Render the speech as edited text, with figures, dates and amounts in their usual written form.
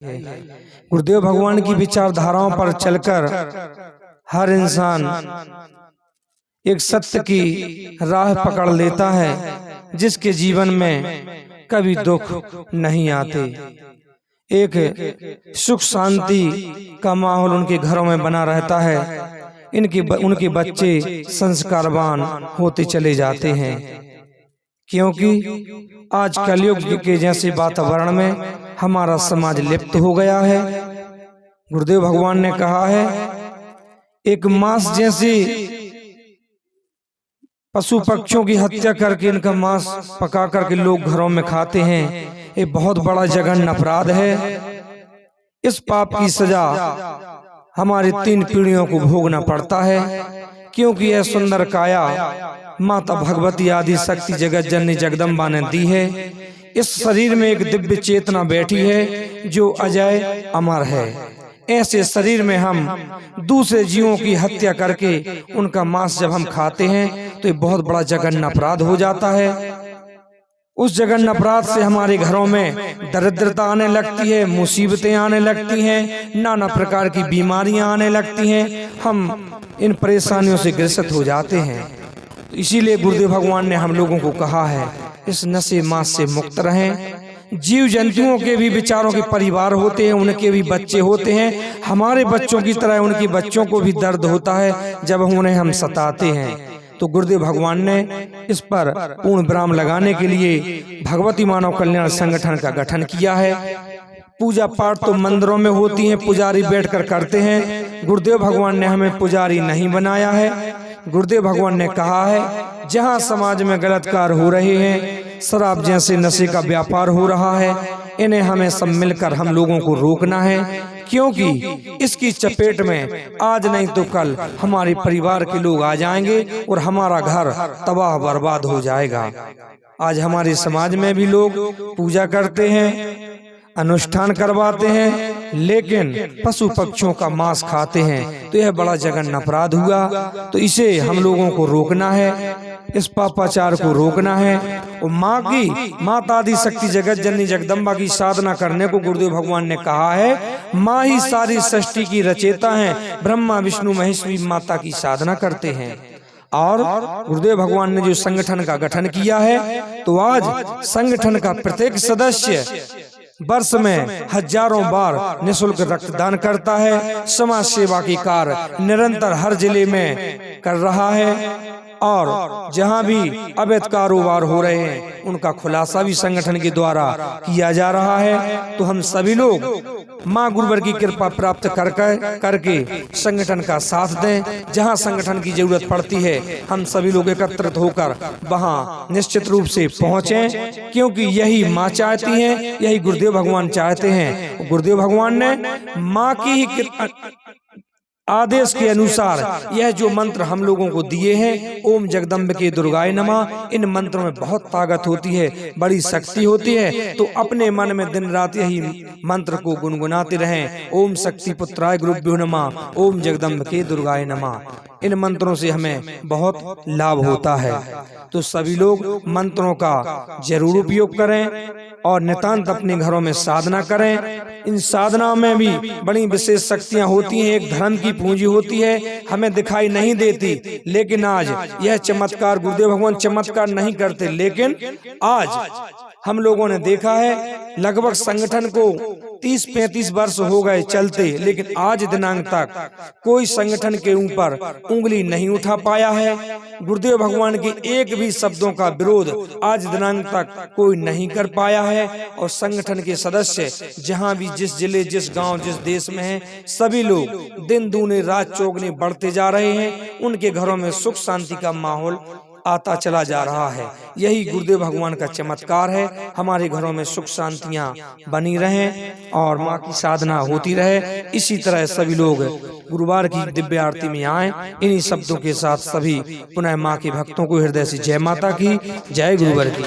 गुरुदेव भगवान की विचारधाराओं पर चलकर हर इंसान एक सत्य की राह पकड़ लेता है, जिसके जीवन में कभी दुख नहीं आते। एक सुख शांति का माहौल उनके घरों में बना रहता है। उनके बच्चे संस्कारवान होते चले जाते हैं, क्योंकि आज कलयुग के जैसे वातावरण में हमारा समाज लिप्त हो गया है। गुरुदेव भगवान ने कहा है, एक मांस जैसे पशु पक्षियों की हत्या करके इनका मांस पका करके लोग घरों में खाते हैं, ये बहुत बड़ा जघन्य अपराध है। इस पाप की सजा हमारी 3 पीढ़ियों को भोगना पड़ता है, क्योंकि यह सुंदर काया माता भगवती आदि शक्ति जगत जननी जगदम्बा ने दी है। इस शरीर में एक दिव्य चेतना बैठी है जो अजय अमर है। ऐसे शरीर में हम दूसरे जीवों की हत्या करके उनका मांस जब हम खाते हैं तो ये बहुत बड़ा जघन्य अपराध हो जाता है। उस जघन्य अपराध से हमारे घरों में दरिद्रता आने लगती है, मुसीबतें आने लगती हैं, नाना प्रकार की बीमारियां आने लगती हैं। हम इन परेशानियों से ग्रसित हो जाते हैं। तो इसीलिए गुरुदेव भगवान ने हम लोगों को कहा है, इस नशे मांस से मुक्त रहें। जीव जंतुओं के भी विचारों के परिवार होते हैं, उनके भी बच्चे होते हैं। हमारे बच्चों की तरह उनके बच्चों को भी दर्द होता है जब उन्हें हम सताते हैं। तो गुरुदेव भगवान ने इस पर पूर्ण विराम लगाने के लिए भगवती मानव कल्याण संगठन का गठन किया है। पूजा पाठ तो मंदिरों में होती है, पुजारी बैठकर करते हैं। गुरुदेव भगवान ने हमें पुजारी नहीं बनाया है। गुरुदेव भगवान ने कहा है, जहाँ समाज में गलत कार्य हो रहे हैं, शराब जैसे नशे का व्यापार हो रहा है, इन्हें हमें सब मिलकर हम लोगों को रोकना है, क्योंकि इसकी चपेट में आज नहीं तो कल हमारे परिवार के लोग आ जाएंगे और हमारा घर तबाह बर्बाद हो जाएगा। आज हमारे समाज में भी लोग पूजा करते हैं, अनुष्ठान करवाते हैं, लेकिन पशु पक्षियों का मांस खाते हैं, तो यह बड़ा जघन्य अपराध हुआ। तो इसे हम लोगों को रोकना है, इस पापाचार को रोकना है। और माता आदि शक्ति जगत जननी जगदम्बा की साधना करने को गुरुदेव भगवान ने कहा है। माँ ही सारी सृष्टि की रचेता है, ब्रह्मा विष्णु महेश्वरी माता की साधना करते हैं। और गुरुदेव भगवान ने जो संगठन का गठन किया है, तो आज संगठन का प्रत्येक सदस्य वर्ष में हजारों बार निःशुल्क रक्तदान करता है। समाज सेवा की कार्य निरंतर हर जिले में कर रहा है, और जहां भी अवैध कारोबार हो रहे हैं उनका खुलासा भी संगठन के द्वारा किया जा रहा है। तो हम सभी लोग माँ गुरुवर की कृपा प्राप्त करके संगठन का साथ दें। जहां संगठन की जरूरत पड़ती है हम सभी लोग एकत्रित होकर वहां निश्चित रूप से पहुंचें, क्योंकि यही माँ चाहती है, यही गुरुदेव भगवान चाहते हैं। गुरुदेव भगवान ने माँ की ही आदेश के अनुसार यह जो मंत्र हम लोगों को दिए हैं, ओम जगदम्बिके दुर्गाय नमः, इन मंत्रों में बहुत ताकत होती है, बड़ी शक्ति होती है। तो अपने मन में दिन रात यही मंत्र को गुनगुनाते रहें। ओम शक्ति पुत्राय गुरुभ्यो नमः, ओम जगदम्बिके दुर्गाय नमः। इन मंत्रों से हमें बहुत लाभ होता है। तो सभी लोग मंत्रों का जरूर उपयोग करें और नितांत अपने घरों में साधना करें। इन साधनाओं में भी बड़ी विशेष शक्तियां होती हैं। एक धर्म की पूंजी होती है, हमें दिखाई नहीं देती, लेकिन आज यह चमत्कार गुरुदेव भगवान चमत्कार नहीं करते, लेकिन आज हम लोगों ने देखा है लगभग संगठन को 30-35 वर्ष हो गए चलते, लेकिन आज दिनांक तक कोई संगठन के ऊपर उंगली नहीं उठा पाया है। गुरुदेव भगवान के एक भी शब्दों का विरोध आज दिनांक तक कोई नहीं कर पाया है। और संगठन के सदस्य जहां भी, जिस जिले, जिस गांव, जिस देश में हैं, सभी लोग दिन दूने रात चौगुने बढ़ते जा रहे हैं। उनके घरों में सुख शांति का माहौल आता चला जा रहा है। यही गुरुदेव भगवान का चमत्कार है। हमारे घरों में सुख शांतियां बनी रहें और माँ की साधना होती रहे। इसी तरह सभी लोग गुरुवार की दिव्य आरती में आएं। इन्हीं शब्दों के साथ सभी पुनः माँ के भक्तों को हृदय से जय माता की, जय गुरुवर की।